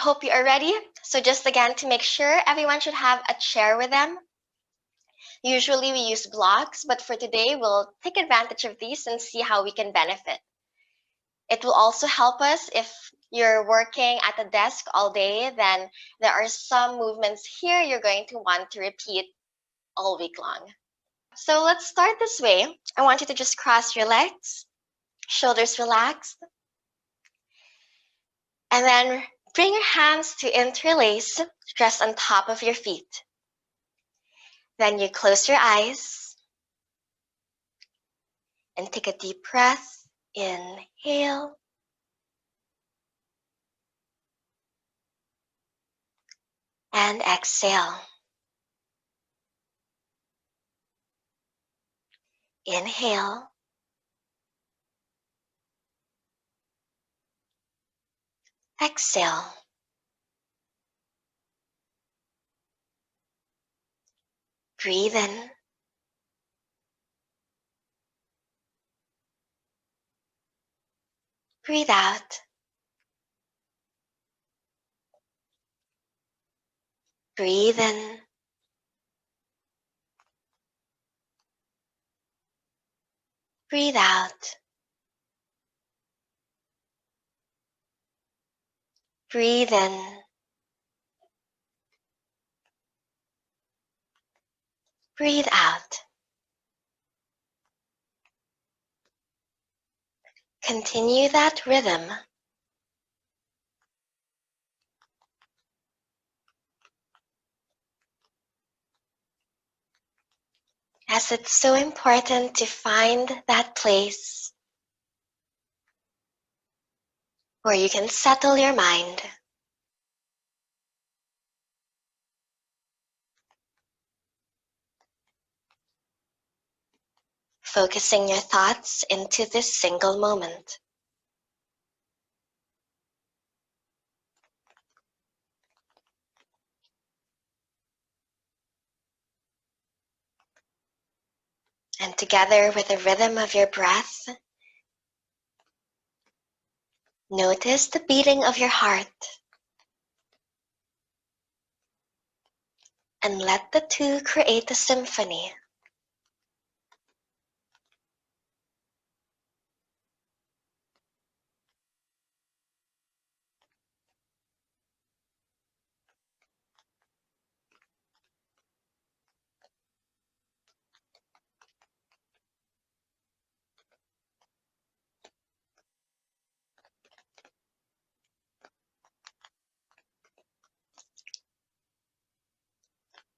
hope you are ready. So just again, to make sure, everyone should have a chair with them. Usually we use blocks, but for today, we'll take advantage of these and see how we can benefit. It will also help us if you're working at a desk all day, then there are some movements here you're going to want to repeat all week long. So let's start this way. I want you to just cross your legs, shoulders relaxed, and then bring your hands to interlace, rest on top of your feet. Then you close your eyes and take a deep breath. Inhale. And exhale. Inhale. Exhale. Breathe in. Breathe out. Breathe in. Breathe out. Breathe in. Breathe out. Continue that rhythm. As it's so important to find that place where you can settle your mind. Focusing your thoughts into this single moment. And together with the rhythm of your breath, notice the beating of your heart. And let the two create a symphony.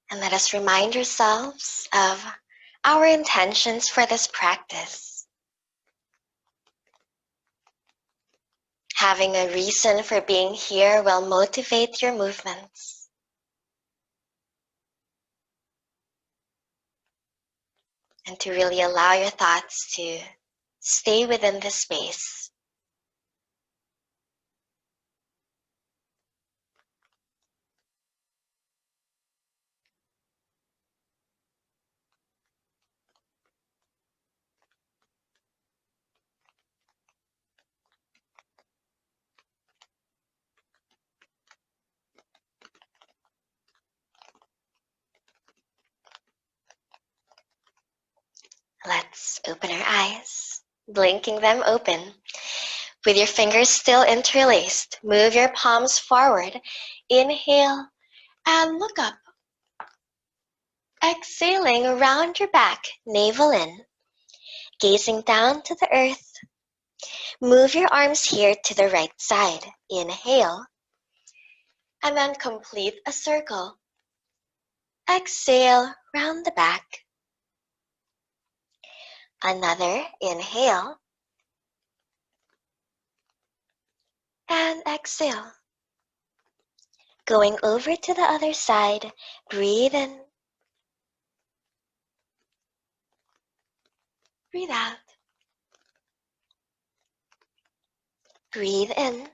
And let us remind ourselves of our intentions for this practice. Having a reason for being here will motivate your movements. And to really allow your thoughts to stay within this space. Let's open our eyes, blinking them open. With your fingers still interlaced, move your palms forward. Inhale and look up. Exhaling around your back, navel in. Gazing down to the earth. Move your arms here to the right side. Inhale. And then complete a circle. Exhale, round the back. Another inhale. And exhale. Going over to the other side, breathe in. Breathe out. Breathe in.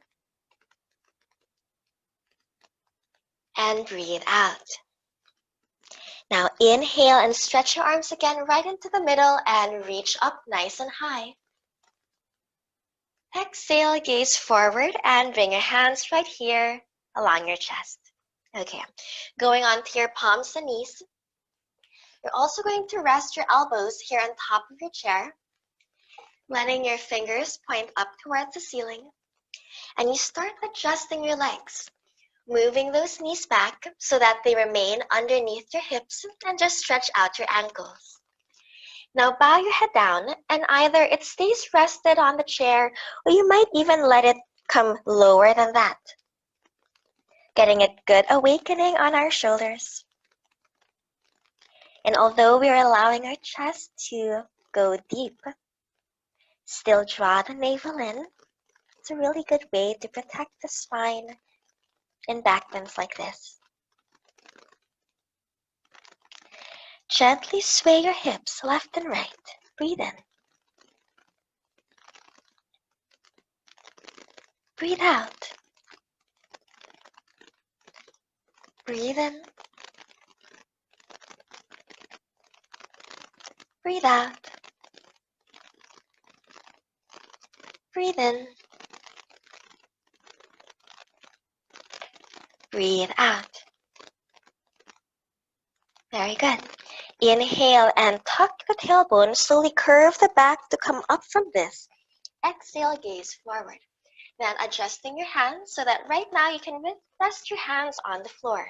And breathe out. Now inhale and stretch your arms again right into the middle and reach up nice and high. Exhale, gaze forward and bring your hands right here along your chest. Okay, going on to your palms and knees. You're also going to rest your elbows here on top of your chair, letting your fingers point up towards the ceiling. And you start adjusting your legs, moving those knees back so that they remain underneath your hips and just stretch out your ankles. Now bow your head down and either it stays rested on the chair or you might even let it come lower than that. Getting a good awakening on our shoulders. And although we are allowing our chest to go deep, still draw the navel in. It's a really good way to protect the spine in back bends like this. Gently sway your hips left and right. Breathe in. Breathe out. Breathe in. Breathe out. Breathe in. Breathe out. Very good. Inhale and tuck the tailbone. Slowly curve the back to come up from this. Exhale, gaze forward. Then adjusting your hands so that right now you can rest your hands on the floor.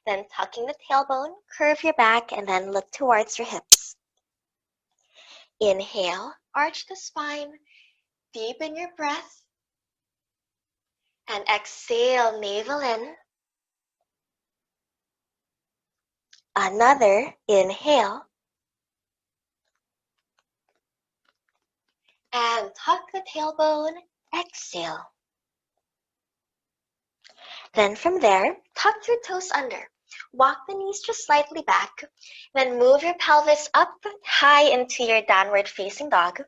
Then tucking the tailbone, curve your back, and then look towards your hips. Inhale, arch the spine, deepen your breath. And exhale, navel in. Another inhale. And tuck the tailbone, exhale. Then from there, tuck your toes under. Walk the knees just slightly back. Then move your pelvis up high into your downward facing dog.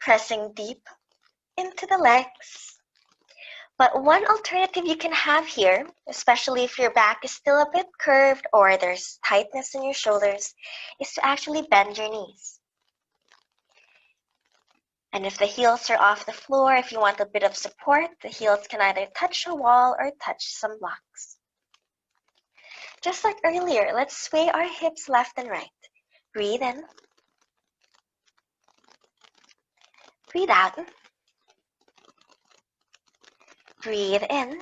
Pressing deep into the legs. But one alternative you can have here, especially if your back is still a bit curved or there's tightness in your shoulders, is to actually bend your knees. And if the heels are off the floor, if you want a bit of support, the heels can either touch a wall or touch some blocks. Just like earlier, let's sway our hips left and right. Breathe in. Breathe out. Breathe in.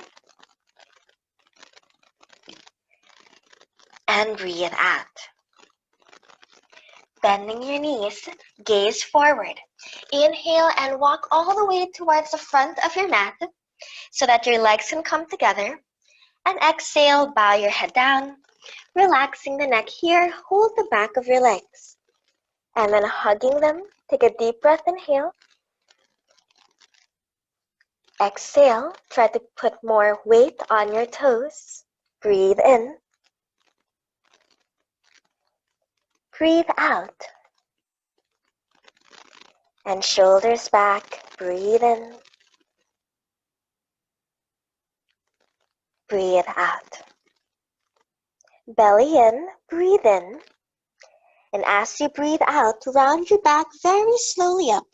And breathe out. Bending your knees, gaze forward. Inhale and walk all the way towards the front of your mat so that your legs can come together. And exhale, bow your head down, relaxing the neck here. Hold the back of your legs. And then hugging them, take a deep breath, inhale. Exhale, try to put more weight on your toes. Breathe in. Breathe out. And shoulders back, breathe in. Breathe out. Belly in, breathe in. And as you breathe out, round your back very slowly up.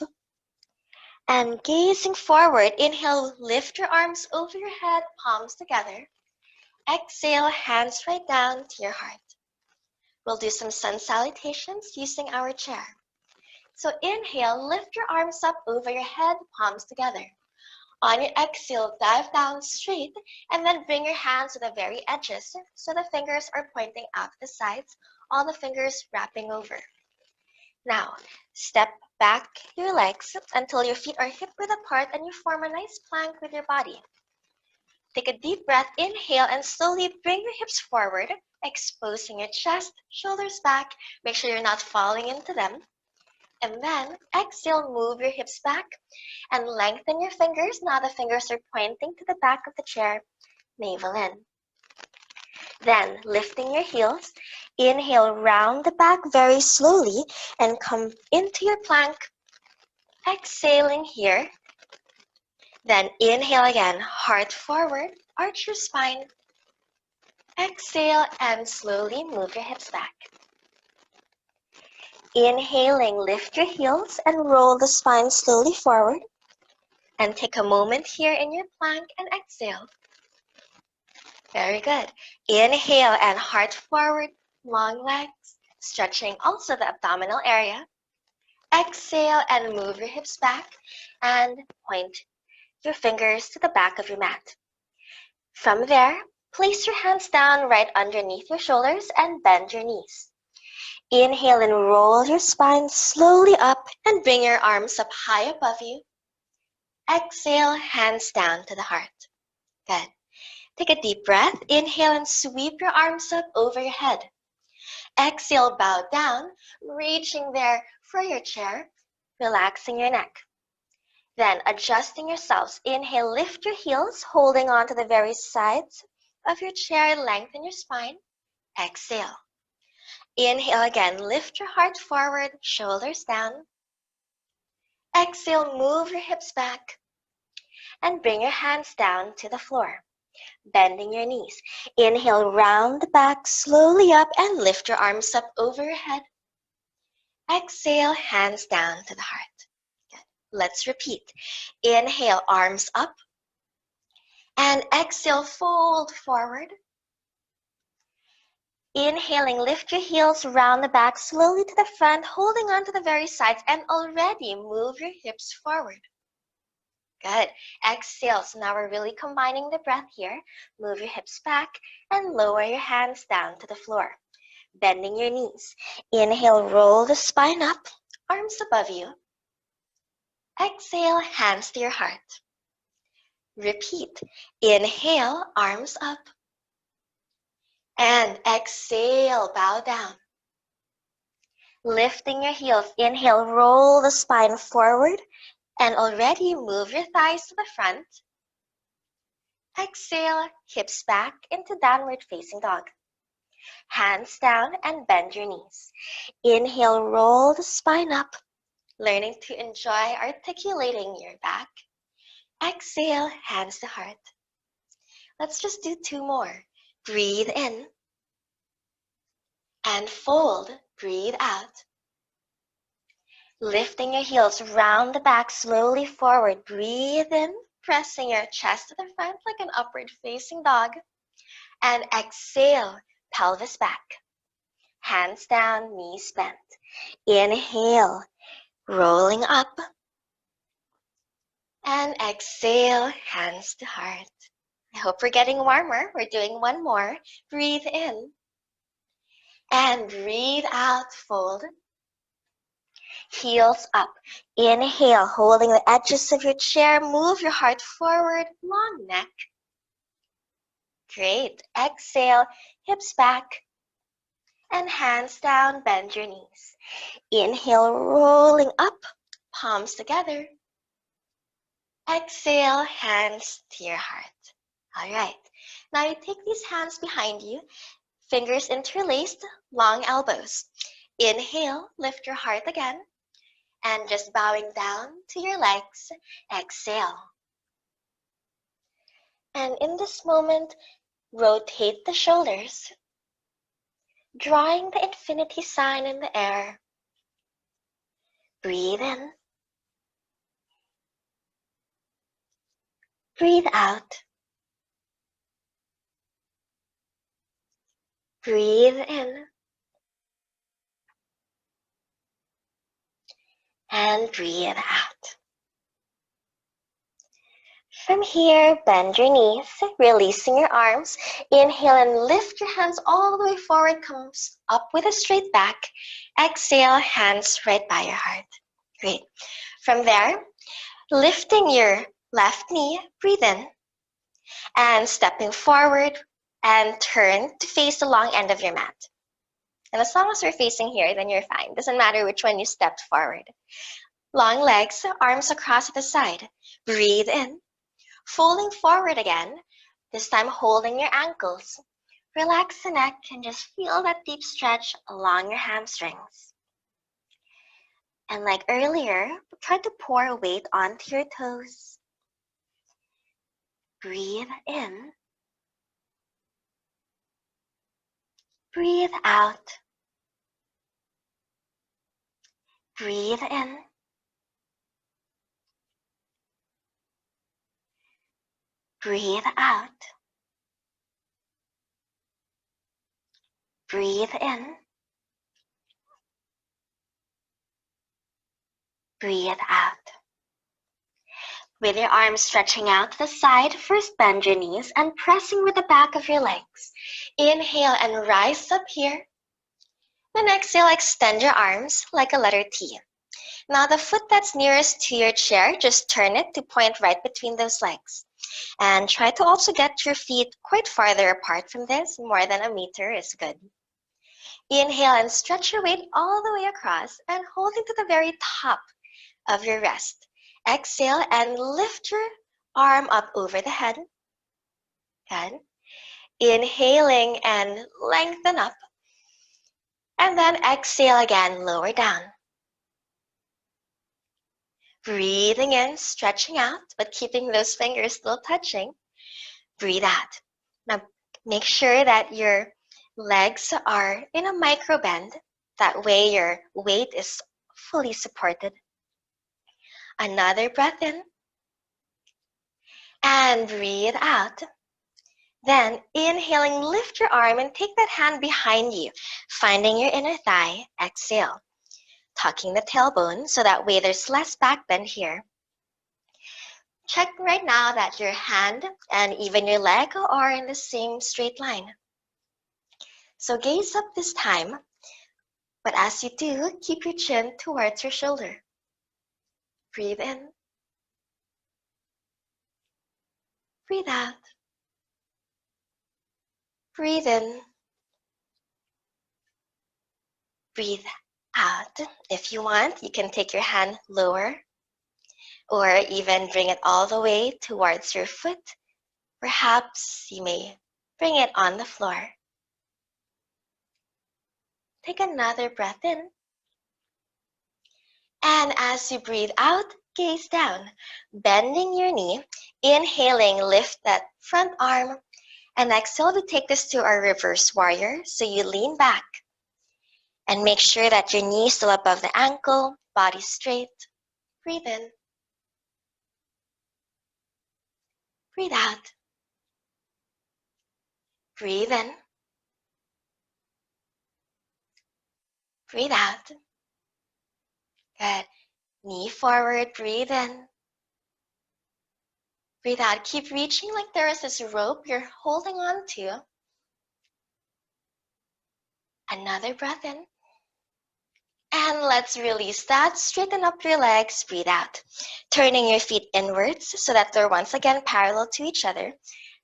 And gazing forward, inhale, lift your arms over your head, palms together. Exhale, hands right down to your heart. We'll do some sun salutations using our chair. So inhale, lift your arms up over your head, palms together. On your exhale, dive down straight, and then bring your hands to the very edges so the fingers are pointing out the sides, all the fingers wrapping over. Now, step back your legs until your feet are hip-width apart and you form a nice plank with your body. Take a deep breath, inhale, and slowly bring your hips forward, exposing your chest, shoulders back. Make sure you're not falling into them. And then exhale, move your hips back and lengthen your fingers. Now the fingers are pointing to the back of the chair, navel in. Then lifting your heels, inhale, round the back very slowly and come into your plank. Exhaling here. Then inhale again, heart forward, arch your spine. Exhale and slowly move your hips back. Inhaling, lift your heels and roll the spine slowly forward. And take a moment here in your plank and exhale. Very good. Inhale and heart forward, long legs, stretching also the abdominal area. Exhale and move your hips back and point your fingers to the back of your mat. From there, place your hands down right underneath your shoulders and bend your knees. Inhale and roll your spine slowly up and bring your arms up high above you. Exhale, hands down to the heart. Good. Take a deep breath. Inhale and sweep your arms up over your head. Exhale, bow down, reaching there for your chair, relaxing your neck. Then adjusting yourselves. Inhale, lift your heels, holding on to the very sides of your chair, lengthen your spine. Exhale. Inhale again, lift your heart forward, shoulders down. Exhale, move your hips back and bring your hands down to the floor, bending your knees. Inhale, round the back slowly up and lift your arms up over your head. Exhale, hands down to the heart. Good. Let's repeat. Inhale, arms up. And exhale, fold forward. Inhaling, lift your heels, round the back slowly to the front, holding on to the very sides, and already move your hips forward. Good. Exhale. So now we're really combining the breath here. Move your hips back and lower your hands down to the floor, bending your knees. Inhale, roll the spine up, arms above you. Exhale, hands to your heart. Repeat. Inhale, arms up. And exhale, bow down. Lifting your heels. Inhale, roll the spine forward and already move your thighs to the front. Exhale, hips back into downward facing dog. Hands down and bend your knees. Inhale, roll the spine up, learning to enjoy articulating your back. Exhale, hands to heart. Let's just do 2 more. Breathe in and fold. Breathe out. Lifting your heels, round the back slowly forward. Breathe in, pressing your chest to the front like an upward facing dog. And exhale, pelvis back. Hands down, knees bent. Inhale, rolling up. And exhale, hands to heart. I hope we're getting warmer. We're doing 1 more. Breathe in. And breathe out, fold. Heels up. Inhale, holding the edges of your chair. Move your heart forward, long neck. Great. Exhale, hips back. And hands down, bend your knees. Inhale, rolling up, palms together. Exhale, hands to your heart. All right. Now you take these hands behind you, fingers interlaced, long elbows. Inhale, lift your heart again. And just bowing down to your legs, exhale. And in this moment, rotate the shoulders, drawing the infinity sign in the air. Breathe in. Breathe out. Breathe in. And breathe out. From here, bend your knees, releasing your arms. Inhale and lift your hands all the way forward, comes up with a straight back. Exhale, hands right by your heart. Great. From there, lifting your left knee, breathe in, and stepping forward and turn to face the long end of your mat. And as long as you're facing here, then you're fine. Doesn't matter which one you stepped forward. Long legs, arms across to the side. Breathe in. Folding forward again, this time holding your ankles. Relax the neck and just feel that deep stretch along your hamstrings. And like earlier, try to pour weight onto your toes. Breathe in. Breathe out. Breathe in. Breathe out. Breathe in. Breathe out. With your arms stretching out to the side, first bend your knees and pressing with the back of your legs. Inhale and rise up here. Then exhale, extend your arms like a letter T. Now the foot that's nearest to your chair, just turn it to point right between those legs. And try to also get your feet quite farther apart from this. More than a meter is good. Inhale and stretch your weight all the way across and holding to the very top of your rest. Exhale and lift your arm up over the head. Good. Inhaling and lengthen up. And then exhale again, lower down. Breathing in, stretching out, but keeping those fingers still touching. Breathe out. Now make sure that your legs are in a micro bend. That way your weight is fully supported. Another breath in. And breathe out. Then inhaling, lift your arm and take that hand behind you, finding your inner thigh. Exhale, tucking the tailbone so that way there's less back bend here. Check right now that your hand and even your leg are in the same straight line. So gaze up this time, but as you do, keep your chin towards your shoulder. Breathe in. Breathe out. Breathe in. Breathe out. If you want, you can take your hand lower or even bring it all the way towards your foot. Perhaps you may bring it on the floor. Take another breath in. And as you breathe out, gaze down, bending your knee, inhaling, lift that front arm, and exhale to take this to our reverse warrior. So you lean back and make sure that your knee is still above the ankle, body straight. Breathe in. Breathe out. Breathe in. Breathe out. Good. Knee forward, breathe in. Breathe out. Keep reaching like there is this rope you're holding on to. Another breath in. And let's release that. Straighten up your legs. Breathe out. Turning your feet inwards so that they're once again parallel to each other.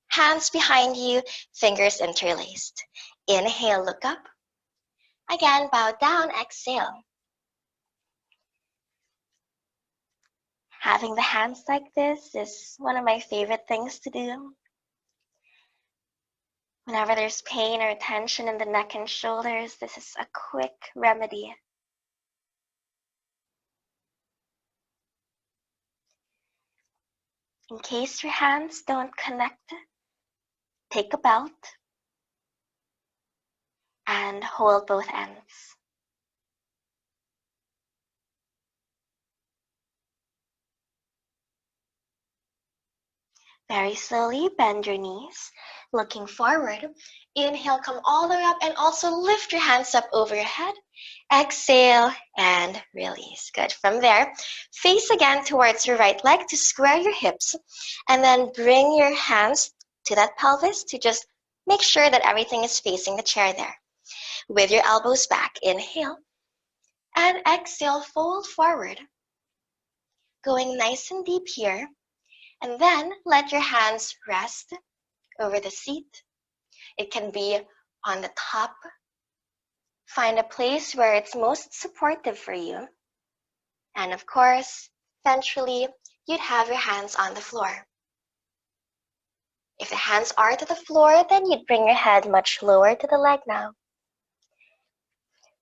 Hands behind you, fingers interlaced. Inhale, look up. Again, bow down, exhale. Having the hands like this is one of my favorite things to do. Whenever there's pain or tension in the neck and shoulders, this is a quick remedy. In case your hands don't connect, take a belt and hold both ends. Very slowly bend your knees, looking forward. Inhale, come all the way up and also lift your hands up over your head. Exhale and release. Good. From there, face again towards your right leg to square your hips and then bring your hands to that pelvis to just make sure that everything is facing the chair there. With your elbows back, inhale and exhale, fold forward. Going nice and deep here. And then let your hands rest over the seat. It can be on the top. Find a place where it's most supportive for you. And of course, eventually, you'd have your hands on the floor. If the hands are to the floor, then you'd bring your head much lower to the leg now.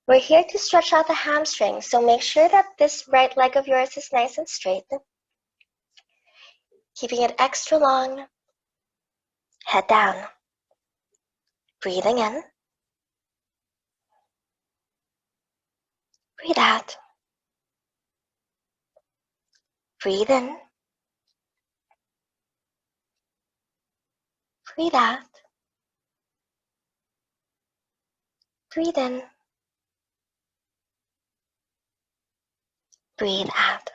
We're here to stretch out the hamstrings, so make sure that this right leg of yours is nice and straight. Keeping it extra long. Head down. Breathing in. Breathe out. Breathe in. Breathe out. Breathe in. Breathe out.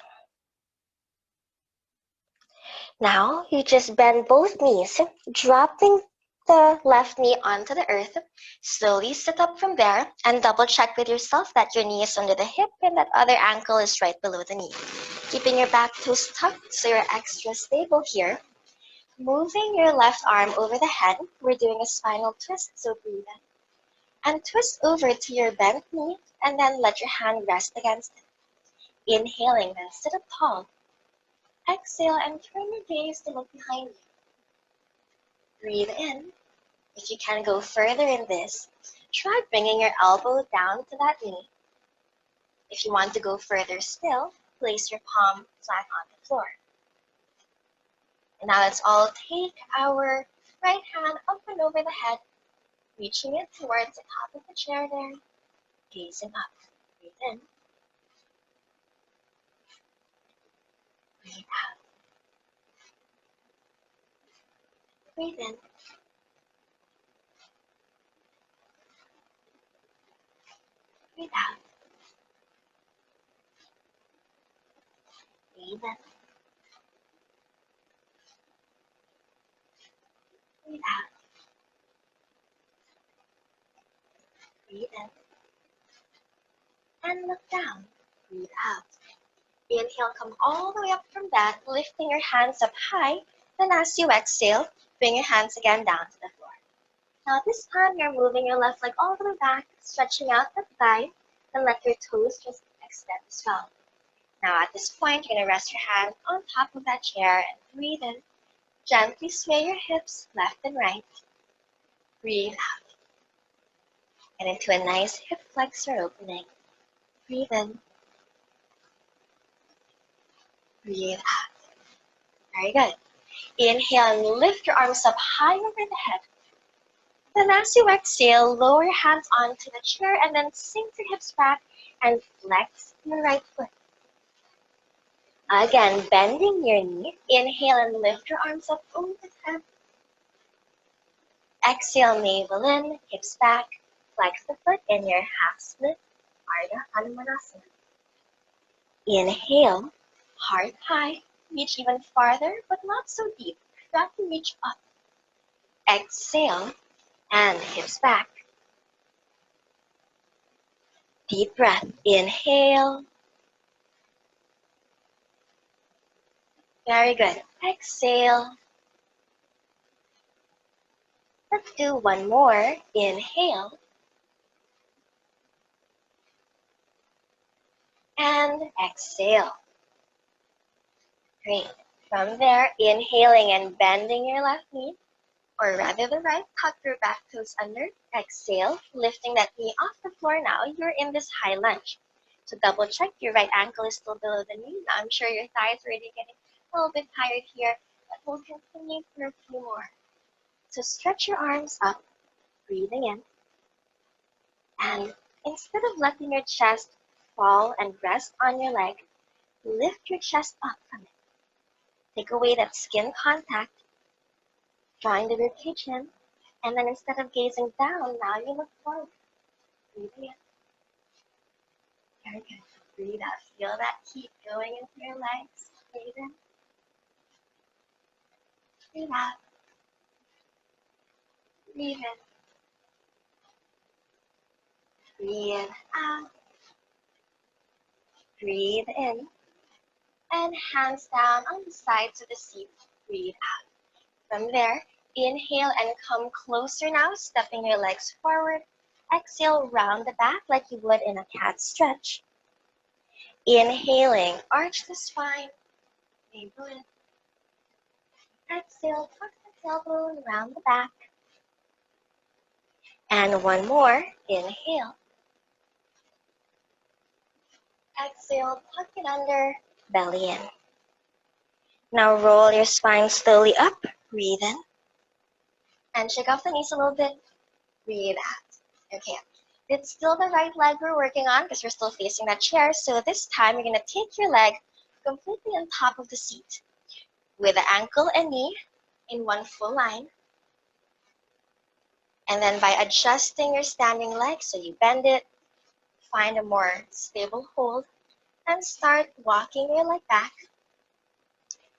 Now, you just bend both knees, dropping the left knee onto the earth. Slowly sit up from there and double check with yourself that your knee is under the hip and that other ankle is right below the knee. Keeping your back toes tucked so you're extra stable here. Moving your left arm over the head, we're doing a spinal twist, so breathe in. And twist over to your bent knee and then let your hand rest against it. Inhaling, then sit up tall. Exhale and turn your gaze to look behind you. Breathe in. If you can go further in this, try bringing your elbow down to that knee. If you want to go further still, place your palm flat on the floor. And now let's all take our right hand up and over the head, reaching it towards the top of the chair there, gazing up. Breathe in. Breathe out. Breathe in. Breathe out. Breathe in. Breathe out. Breathe in. And look down. Breathe out. Inhale, come all the way up from that, lifting your hands up high. Then as you exhale, bring your hands again down to the floor. Now this time, you're moving your left leg all the way back, stretching out the thigh, and let your toes just extend as well. Now at this point, you're going to rest your hand on top of that chair and breathe in. Gently sway your hips left and right. Breathe out. And into a nice hip flexor opening. Breathe in. Breathe out. Very good. Inhale and lift your arms up high over the head. Then as you exhale, lower your hands onto the chair and then sink your hips back and flex your right foot. Again, bending your knee. Inhale and lift your arms up over the head. Exhale, navel in, hips back. Flex the foot in your half split, Ardha Hanumanasana. Inhale, heart high, reach even farther, but not so deep. Try to reach up. Exhale, and hips back. Deep breath, inhale. Very good. Exhale. Let's do one more. Inhale. And exhale. Great. From there, inhaling and bending your left knee, or rather the right, tuck your back toes under. Exhale, lifting that knee off the floor now. You're in this high lunge. So double check your right ankle is still below the knee. Now I'm sure your thigh is already getting a little bit tired here, but we'll continue for a few more. So stretch your arms up, breathing in. And instead of letting your chest fall and rest on your leg, lift your chest up from it. Take away that skin contact, drawing the ribcage in, and then instead of gazing down, now you look forward. Breathing in. Very good. Breathe out. Feel that heat going into your legs. Breathe in. Breathe out. Breathe in. Breathe out. Breathe in. And hands down on the sides of the seat. Breathe out. From there, inhale and come closer now, stepping your legs forward. Exhale, round the back like you would in a cat stretch. Inhaling, arch the spine. Navel in. Exhale, tuck the tailbone, round the back. And one more. Inhale. Exhale, tuck it under, belly in. Now roll your spine slowly up. Breathe in. And shake off the knees a little bit. Breathe out. Okay. It's still the right leg we're working on because we're still facing that chair. So this time you're going to take your leg completely on top of the seat with the ankle and knee in one full line. And then by adjusting your standing leg, so you bend it, find a more stable hold, and start walking your leg back.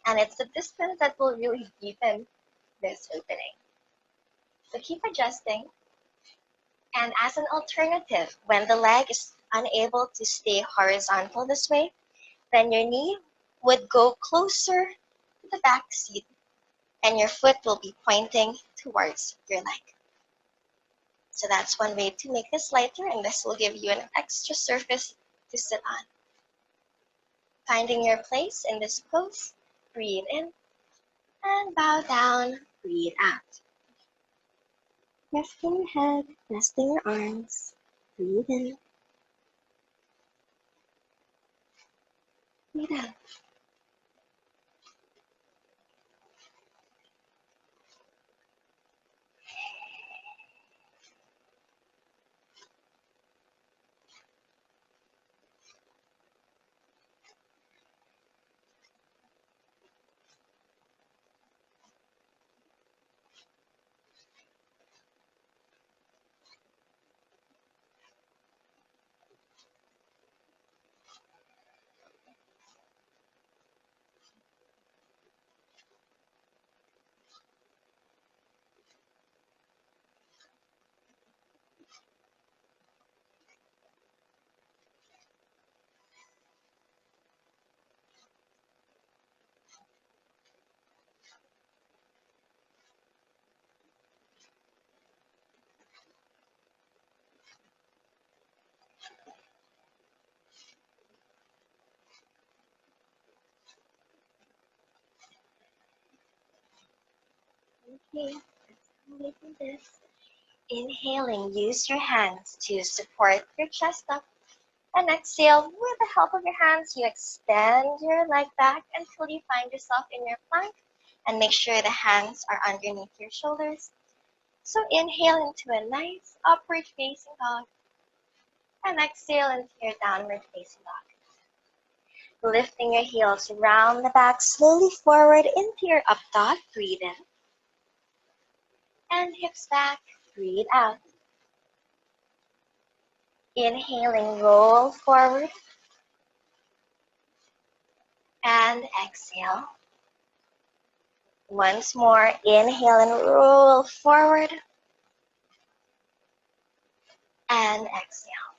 And it's the distance that will really deepen this opening. So keep adjusting. And as an alternative, when the leg is unable to stay horizontal this way, then your knee would go closer to the back seat and your foot will be pointing towards your leg. So that's one way to make this lighter, and this will give you an extra surface to sit on. Finding your place in this pose, breathe in and bow down, breathe out. Resting your head, resting your arms, breathe in, breathe out. Okay, let's do this. Inhaling, use your hands to support your chest up. And exhale, with the help of your hands, you extend your leg back until you find yourself in your plank. And make sure the hands are underneath your shoulders. So inhale into a nice upward facing dog. And exhale into your downward facing dog. Lifting your heels round the back, slowly forward into your up dog. Breathe in. And hips back. Breathe out. Inhaling, roll forward. And exhale. Once more, inhale and roll forward. And exhale.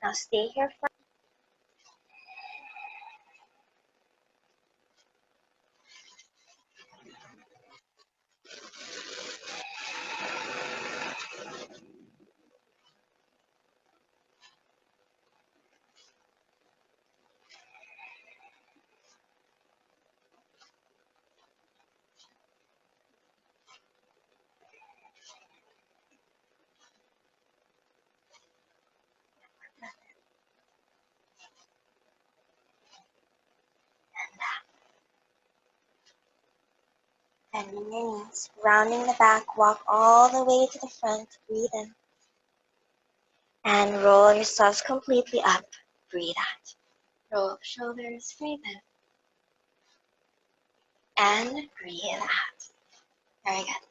Now stay here for bending your knees, rounding the back, walk all the way to the front, breathe in. And roll yourselves completely up, breathe out. Roll the shoulders, breathe in. And breathe out. Very good.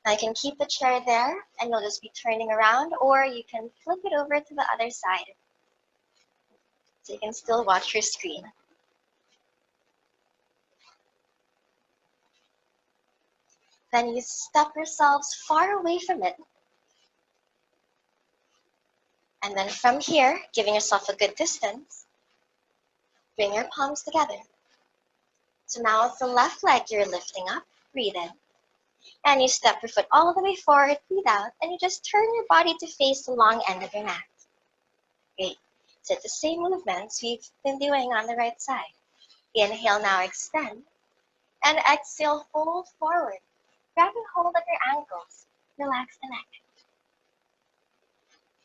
Now you can keep the chair there and you'll just be turning around, or you can flip it over to the other side. So you can still watch your screen. Then you step yourselves far away from it. And then from here, giving yourself a good distance, bring your palms together. So now it's the left leg you're lifting up, breathe in. And you step your foot all the way forward, breathe out, and you just turn your body to face the long end of your mat. Great. So it's the same movements we've been doing on the right side. Inhale, now extend. And exhale, fold forward. Grabbing hold of your ankles. Relax the neck.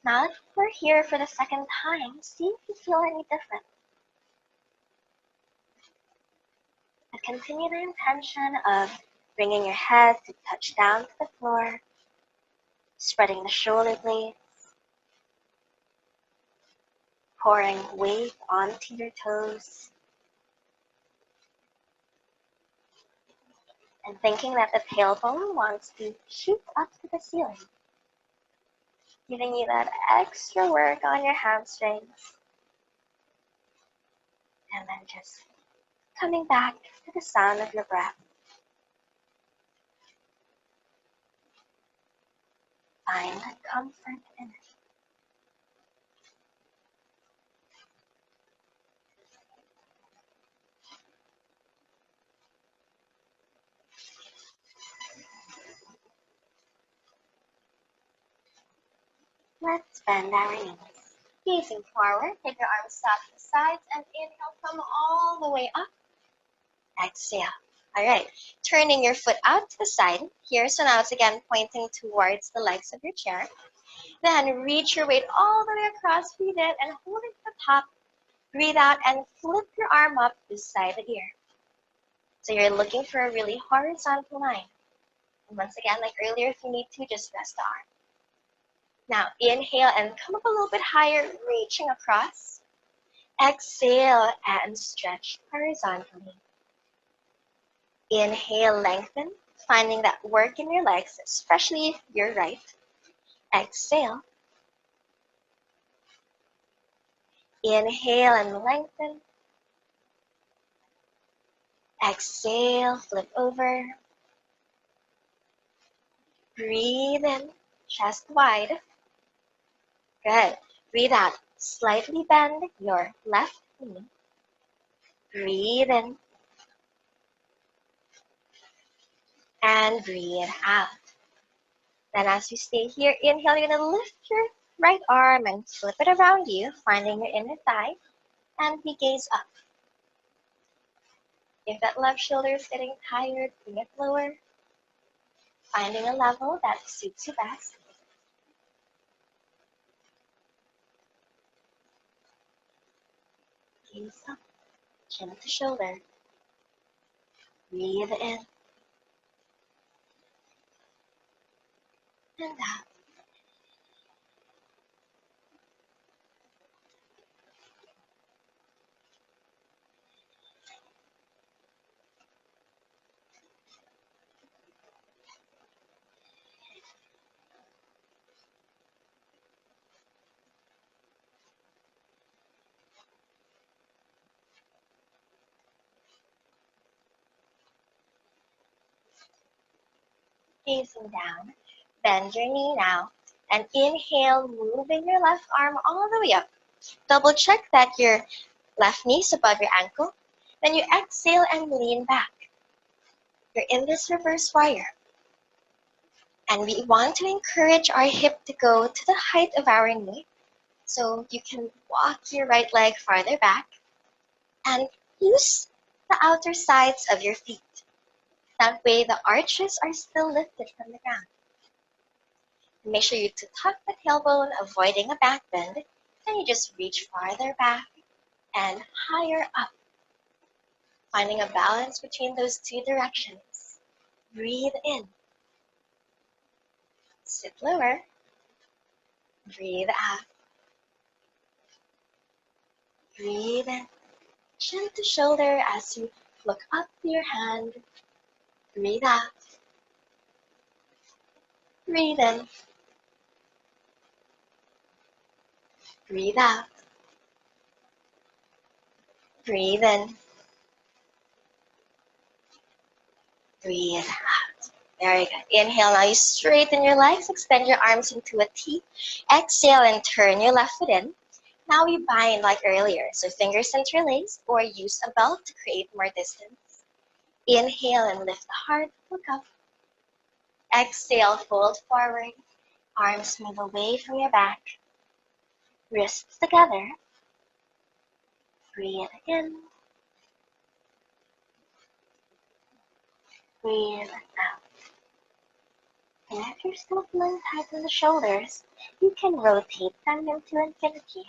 Now that we're here for the second time, see if you feel any different. And continue the intention of bringing your head to touch down to the floor, spreading the shoulder blades, pouring weight onto your toes, and thinking that the tailbone wants to shoot up to the ceiling, giving you that extra work on your hamstrings, and then just coming back to the sound of your breath. Find comfort in it. Let's bend our knees. Gazing forward, take your arms out to the sides and inhale, come all the way up. Exhale. All right, turning your foot out to the side here. So now it's again pointing towards the legs of your chair. Then reach your weight all the way across, breathe in and hold it to the top. Breathe out and flip your arm up beside the ear. So you're looking for a really horizontal line. And once again, like earlier, if you need to, just rest the arm. Now inhale and come up a little bit higher, reaching across. Exhale and stretch horizontally. Inhale, lengthen, finding that work in your legs, especially your right. Exhale. Inhale and lengthen. Exhale, flip over. Breathe in, chest wide. Good. Breathe out. Slightly bend your left knee. Breathe in. And breathe out. Then as you stay here, inhale, you're going to lift your right arm and flip it around you, finding your inner thigh, and we gaze up. If that left shoulder is getting tired, bring it lower, finding a level that suits you best. Gaze up, chin to shoulder. Breathe in and out. Gazing down, bend your knee now, and inhale, moving your left arm all the way up. Double check that your left knee is above your ankle. Then you exhale and lean back. You're in this reverse warrior. And we want to encourage our hip to go to the height of our knee. So you can walk your right leg farther back and use the outer sides of your feet. That way the arches are still lifted from the ground. Make sure you tuck the tailbone, avoiding a back bend. Then you just reach farther back and higher up. Finding a balance between those two directions. Breathe in. Sit lower. Breathe out. Breathe in. Chin to shoulder as you look up to your hand. Breathe out. Breathe in. Breathe out. Breathe in. Breathe out. Very good. Inhale, now you straighten your legs, extend your arms into a T. Exhale and turn your left foot in. Now we bind like earlier, so fingers interlaced or use a belt to create more distance. Inhale and lift the heart, look up. Exhale, fold forward. Arms move away from your back. Wrists together. Breathe in. Breathe out. And if you're still feeling tight in the shoulders, you can rotate them into infinity.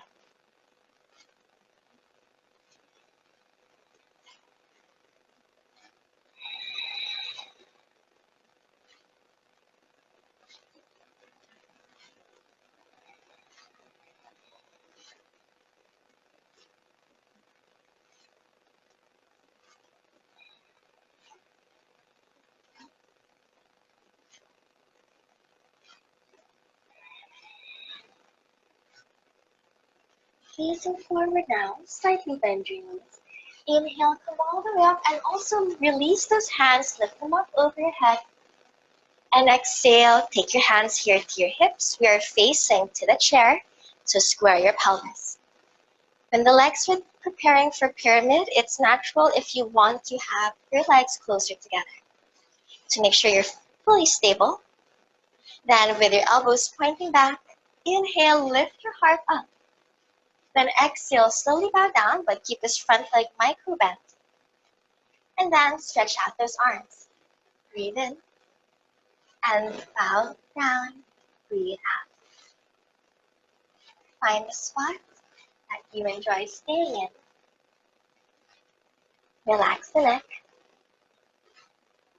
Facing forward now, slightly bend your knees. Inhale, come all the way up, and also release those hands, lift them up over your head. And exhale, take your hands here to your hips. We are facing to the chair, so square your pelvis. When the legs are preparing for pyramid, it's natural if you want to have your legs closer together. To make sure you're fully stable, then with your elbows pointing back, inhale, lift your heart up. Then exhale, slowly bow down, but keep this front leg micro bent. And then stretch out those arms. Breathe in. And bow down, breathe out. Find a spot that you enjoy staying in. Relax the neck.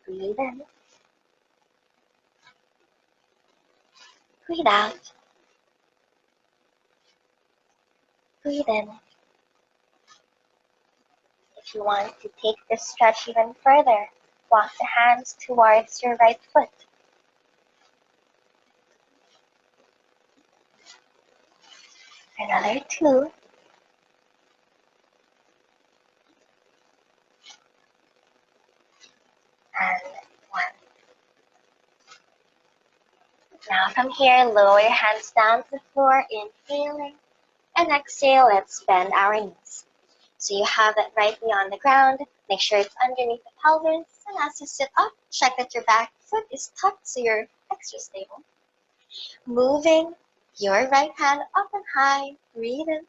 Breathe in. Breathe out. Breathe in. If you want to take this stretch even further, walk the hands towards your right foot. Another 2. And 1. Now from here, lower your hands down to the floor, inhaling. And exhale, let's bend our knees. So you have that right knee on the ground. Make sure it's underneath the pelvis. And as you sit up, check that your back foot is tucked so you're extra stable. Moving your right hand up and high. Breathe in.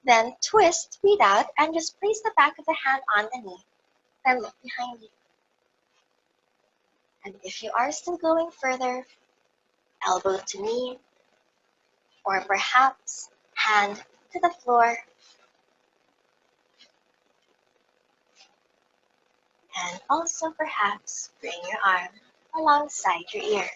Then twist, breathe out, and just place the back of the hand on the knee. Then look behind you. And if you are still going further, elbow to knee, or perhaps hand to the floor. And also perhaps bring your arm alongside your ear.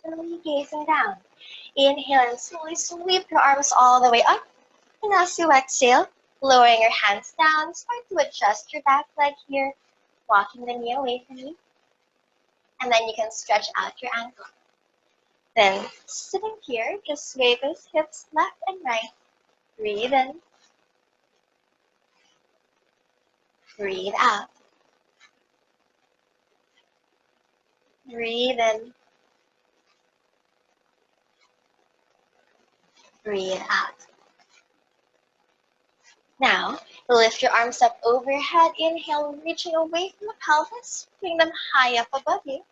Slowly gazing down. Inhale and slowly sweep your arms all the way up. And as you exhale, lowering your hands down, start to adjust your back leg here, walking the knee away from you. And then you can stretch out your ankle. Then sitting here, just sway those hips left and right. Breathe in. Breathe out. Breathe in. Breathe out. Now, lift your arms up over your head. Inhale, reaching away from the pelvis. Bring them high up above you.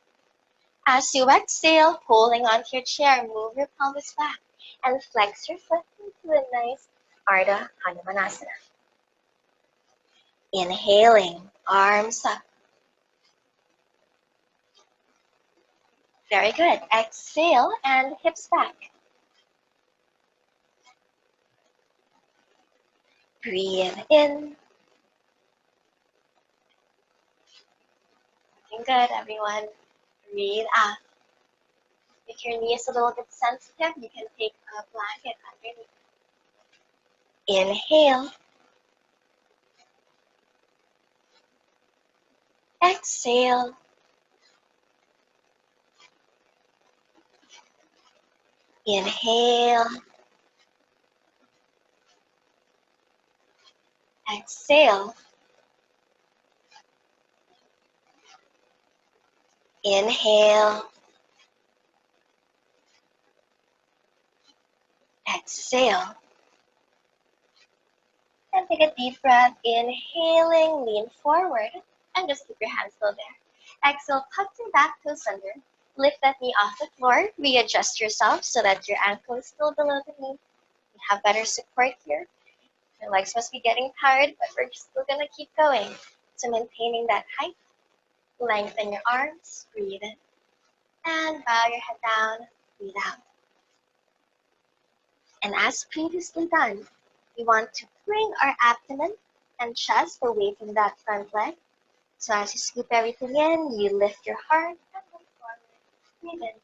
As you exhale, holding onto your chair, move your pelvis back and flex your foot into a nice Ardha Hanumanasana. Inhaling, arms up. Very good. Exhale and hips back. Breathe in. Looking good, everyone. Breathe out. If your knee is a little bit sensitive, you can take a blanket underneath. Inhale. Exhale. Inhale. Exhale. Inhale. Exhale. And take a deep breath, inhaling, lean forward, and just keep your hands still there. Exhale, tuck your back toes under. Lift that knee off the floor. Readjust yourself so that your ankle is still below the knee. You have better support here. Your legs must be getting tired, but we're still gonna keep going. So maintaining that height, lengthen your arms, breathe in, and bow your head down, breathe out. And as previously done, we want to bring our abdomen and chest away from that front leg. So as you scoop everything in, you lift your heart and look forward, breathe in.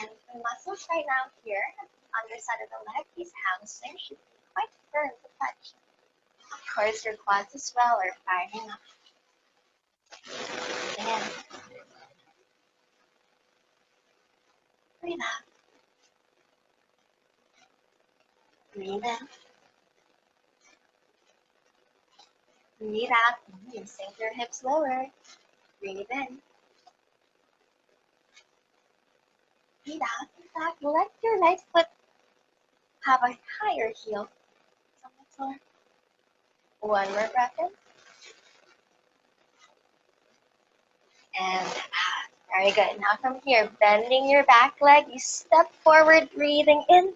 And the muscles right now here on the underside of the leg, these hamstrings should be quite firm to touch. Of course, your quads as well are firing up. Again. Breathe out. Breathe in. Breathe out. You sink your hips lower. Breathe in. Breathe out. In fact, let your right foot have a higher heel on the floor. One more breath in. And out. Very good. Now from here, bending your back leg, you step forward, breathing in,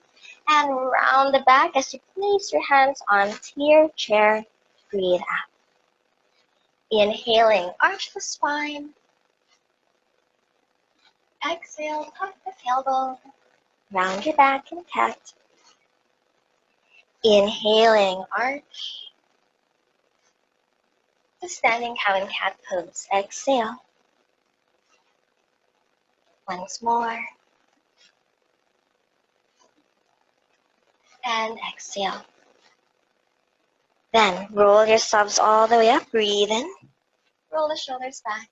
and round the back as you place your hands onto your chair. Breathe out. Inhaling, arch the spine. Exhale, tuck the tailbone. Round your back in cat. Inhaling, arch. To standing cow and cat pose. Exhale. Once more. And exhale. Then roll yourselves all the way up. Breathe in. Roll the shoulders back.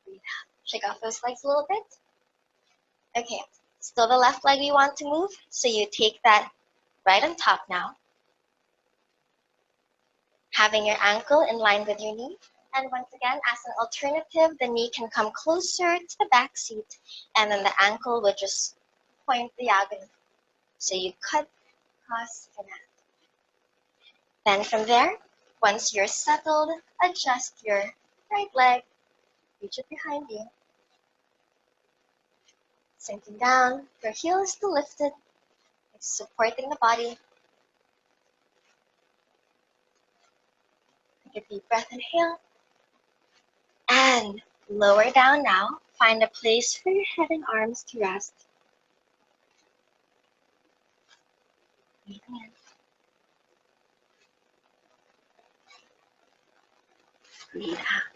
Breathe out. Shake off those legs a little bit. Okay, still the left leg we want to move. So you take that right on top now. Having your ankle in line with your knee. And once again, as an alternative, the knee can come closer to the back seat. And then the ankle would just point diagonally. So you cut across the mat. Then from there, once you're settled, adjust your right leg, reach it behind you. Sinking down, your heel is still lifted, it's supporting the body. Take a deep breath, inhale. And lower down now, find a place for your head and arms to rest. Breathing in. Breathe out.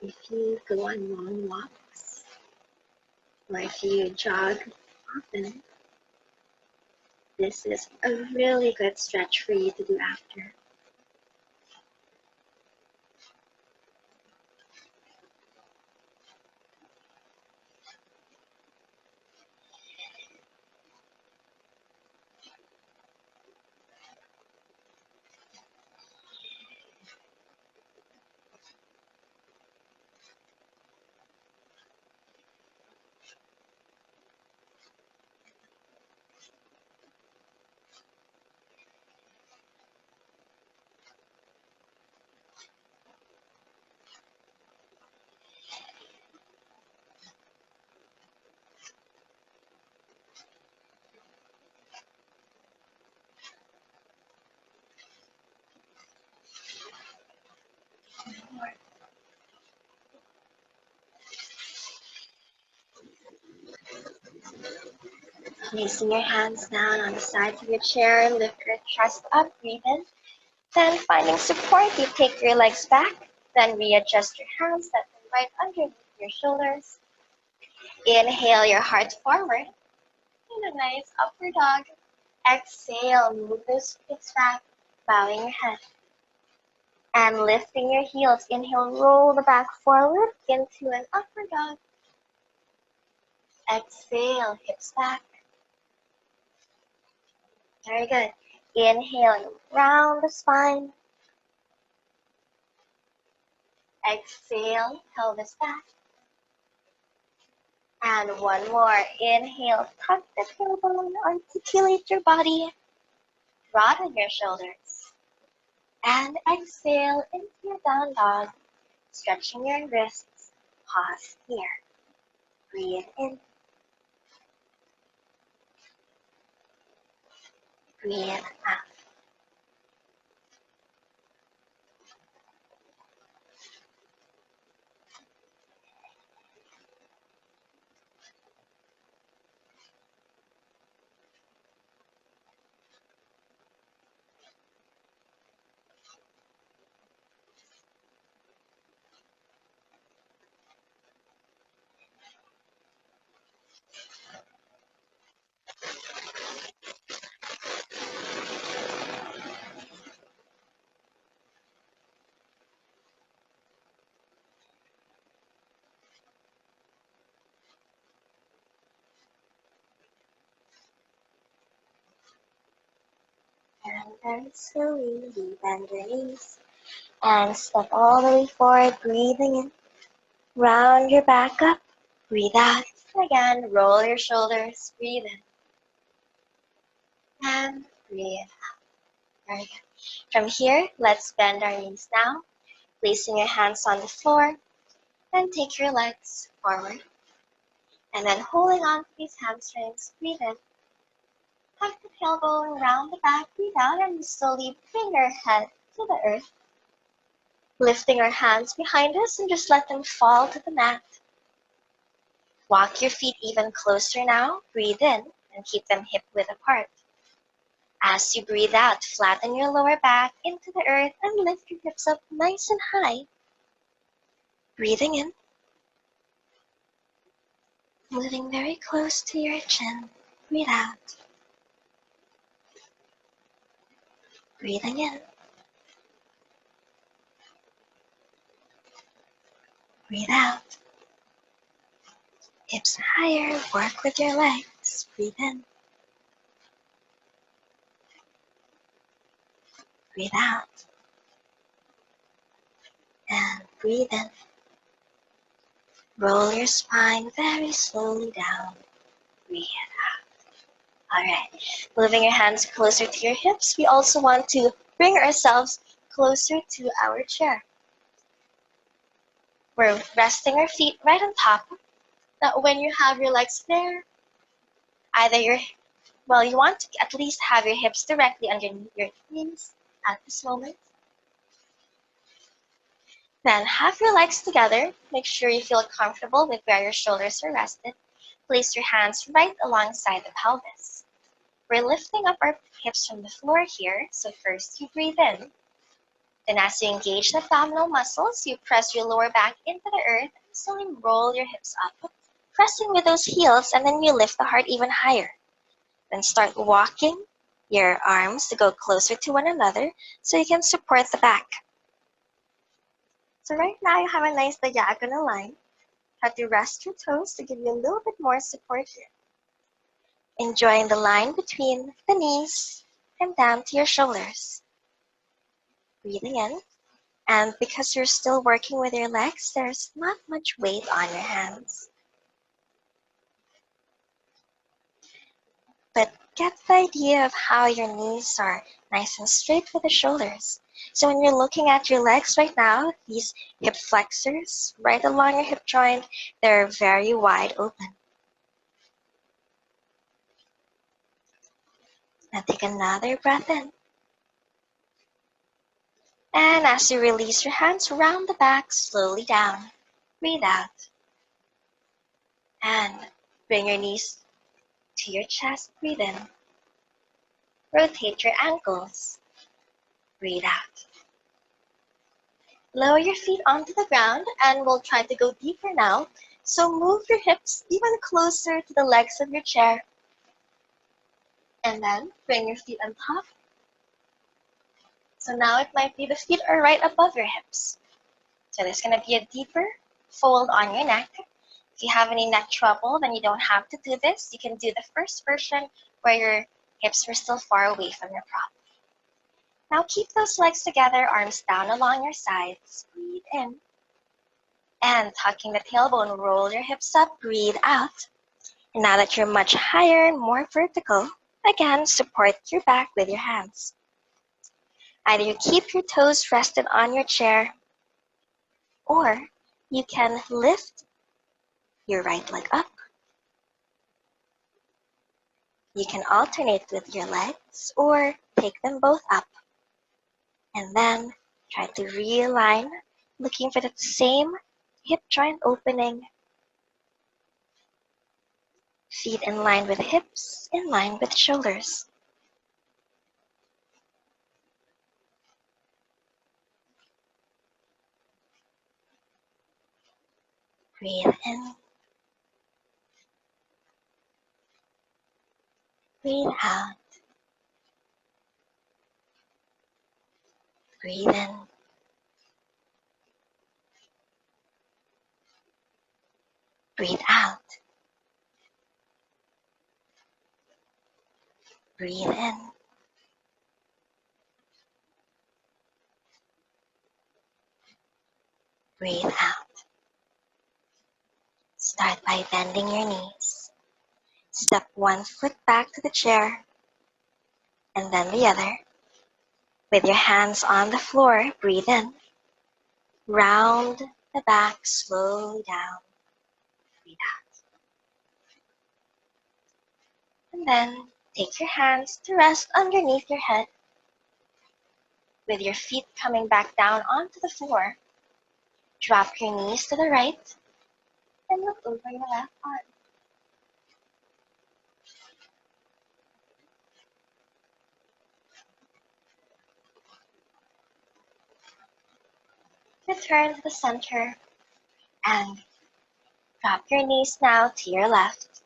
If you go on long walks, or if you jog often, this is a really good stretch for you to do after. Placing your hands down on the sides of your chair, lift your chest up, breathe in. Then finding support, you take your legs back, then readjust your hands, set them right underneath your shoulders. Inhale your heart forward in a nice upward dog. Exhale, move those hips back, bowing your head. And lifting your heels. Inhale, roll the back forward into an upward dog. Exhale, hips back. Very good. Inhale, round the spine. Exhale, pelvis back. And one more. Inhale, tuck the tailbone, articulate your body, broaden your shoulders. And exhale into your down dog, stretching your wrists. Pause here. Breathe in. Breathe out. And very slowly, you bend your knees and step all the way forward, breathing in. Round your back up, breathe out. Again, roll your shoulders, breathe in. And breathe out. Very good. From here, let's bend our knees now, placing your hands on the floor, and take your legs forward. And then holding on to these hamstrings, breathe in. Tuck the tailbone, round the back, breathe out, and slowly bring your head to the earth. Lifting our hands behind us and just let them fall to the mat. Walk your feet even closer now. Breathe in and keep them hip-width apart. As you breathe out, flatten your lower back into the earth and lift your hips up nice and high. Breathing in. Moving very close to your chin. Breathe out. Breathing in. Breathe out. Hips higher. Work with your legs. Breathe in. Breathe out. And breathe in. Roll your spine very slowly down. Breathe out. Alright. Moving your hands closer to your hips, we also want to bring ourselves closer to our chair. We're resting our feet right on top. Now when you have your legs there, you want to at least have your hips directly underneath your knees at this moment. Then have your legs together. Make sure you feel comfortable with where your shoulders are rested. Place your hands right alongside the pelvis. We're lifting up our hips from the floor here. So first you breathe in. Then as you engage the abdominal muscles, you press your lower back into the earth and slowly roll your hips up, pressing with those heels, and then you lift the heart even higher. Then start walking your arms to go closer to one another so you can support the back. So right now you have a nice diagonal line. Have to rest your toes to give you a little bit more support here. Enjoying the line between the knees and down to your shoulders. Breathing in. And because you're still working with your legs, there's not much weight on your hands. But get the idea of how your knees are nice and straight with the shoulders. So when you're looking at your legs right now, these hip flexors right along your hip joint, they're very wide open. Now take another breath in. And as you release your hands around the back, slowly down. Breathe out. And bring your knees to your chest. Breathe in. Rotate your ankles. Breathe out. Lower your feet onto the ground and we'll try to go deeper now. So move your hips even closer to the legs of your chair. And then bring your feet on top. So now it might be the feet are right above your hips. So there's going to be a deeper fold on your neck. If you have any neck trouble, then you don't have to do this. You can do the first version where your hips were still far away from your prop. Now keep those legs together, arms down along your sides. Breathe in. And tucking the tailbone, roll your hips up, breathe out. And now that you're much higher and more vertical, again, support your back with your hands. Either you keep your toes rested on your chair, or you can lift your right leg up. You can alternate with your legs or take them both up. And then try to realign, looking for that same hip joint opening. Feet in line with hips, in line with shoulders. Breathe in. Breathe out. Breathe in. Breathe out. Breathe in. Breathe out. Start by bending your knees. Step one foot back to the chair, and then the other. With your hands on the floor, breathe in. Round the back slowly down. Breathe out. And then take your hands to rest underneath your head. With your feet coming back down onto the floor, drop your knees to the right and look over your left arm. Return to the center and drop your knees now to your left.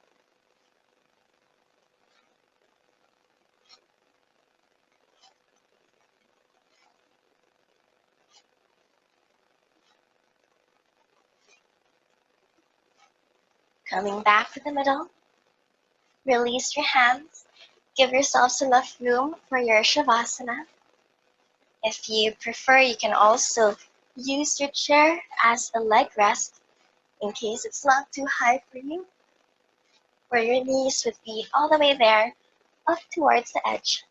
Coming back to the middle, release your hands. Give yourselves enough room for your Shavasana. If you prefer, you can also use your chair as a leg rest in case it's not too high for you, where your knees would be all the way there, up towards the edge.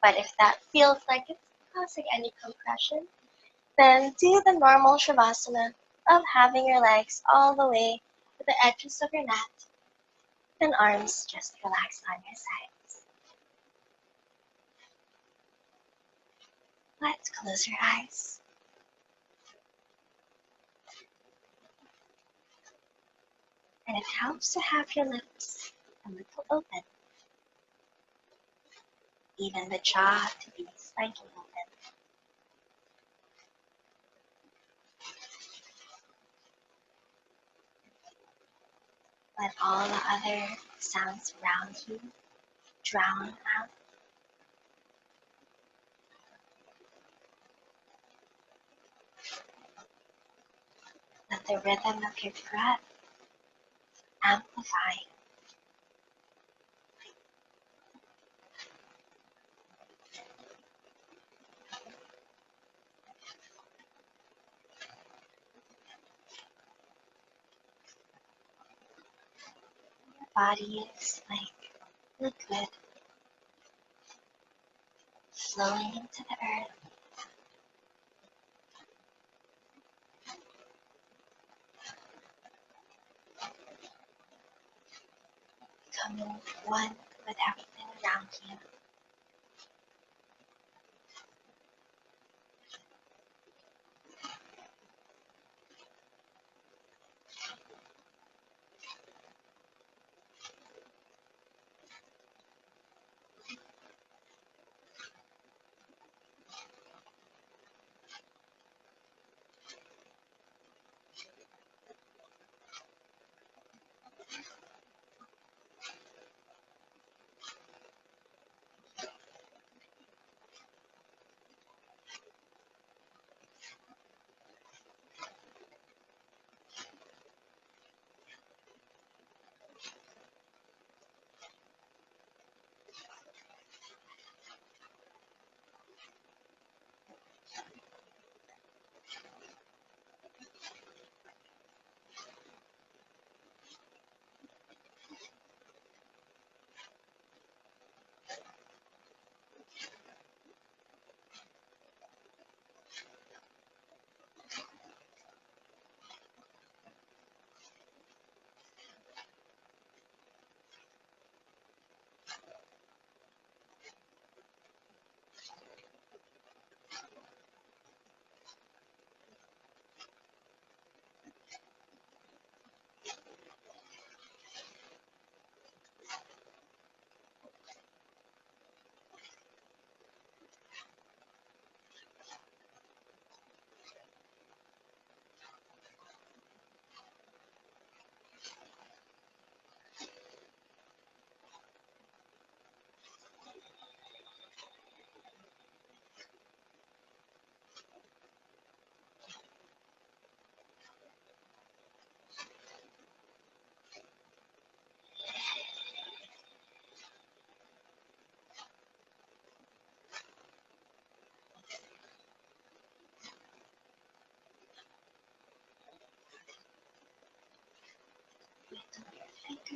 But if that feels like it's causing any compression, then do the normal Shavasana of having your legs all the way to the edges of your mat and arms just relaxed on your sides. Let's close your eyes. And it helps to have your lips a little open, even the jaw to be slightly open. Let all the other sounds around you drown out. Let the rhythm of your breath amplify. Your body is like liquid flowing into the earth. Becoming one with everything around you.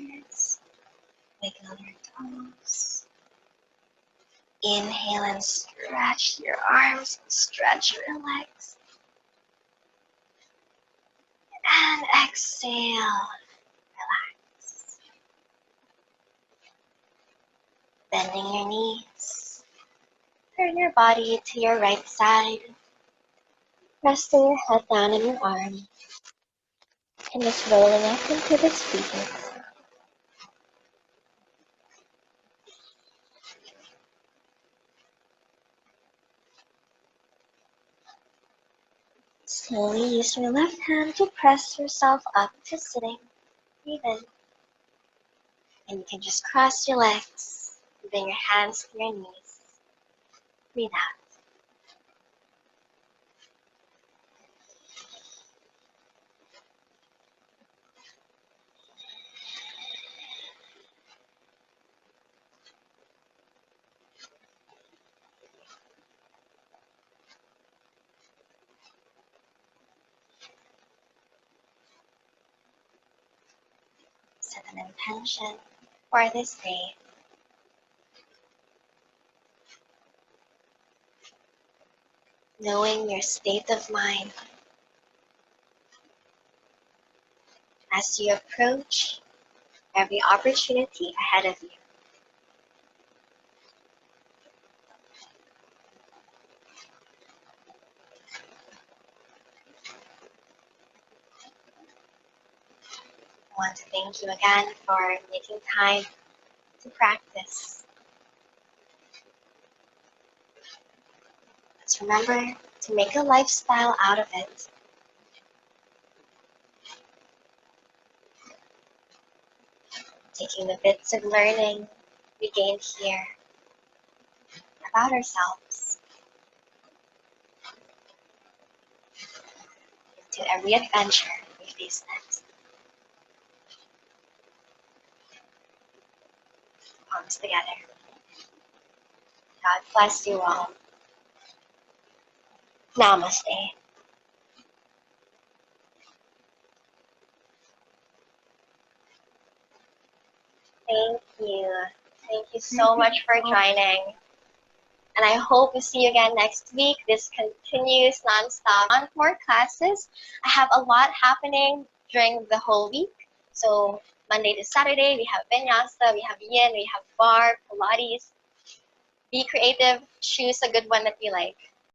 fingers. Wiggle your toes. Inhale and stretch your arms, stretch your legs. And exhale, relax. Bending your knees. Turn your body to your right side. Resting your head down on your arm. And just rolling up into the seat. Slowly use your left hand to press yourself up to sitting. Breathe in. And you can just cross your legs, bring your hands to your knees. Breathe out. Set an intention for this day. Knowing your state of mind as you approach every opportunity ahead of you. I want to thank you again for making time to practice. Let's remember to make a lifestyle out of it. Taking the bits of learning we gained here about ourselves into every adventure we face next. Palms together. God bless you all. Namaste. Thank you. Thank you so much for joining. And I hope to see you again next week. This continues nonstop. On more classes, I have a lot happening during the whole week. So Monday to Saturday, we have Vinyasa, we have Yin, we have Bar, Pilates. Be creative. Choose a good one that you like.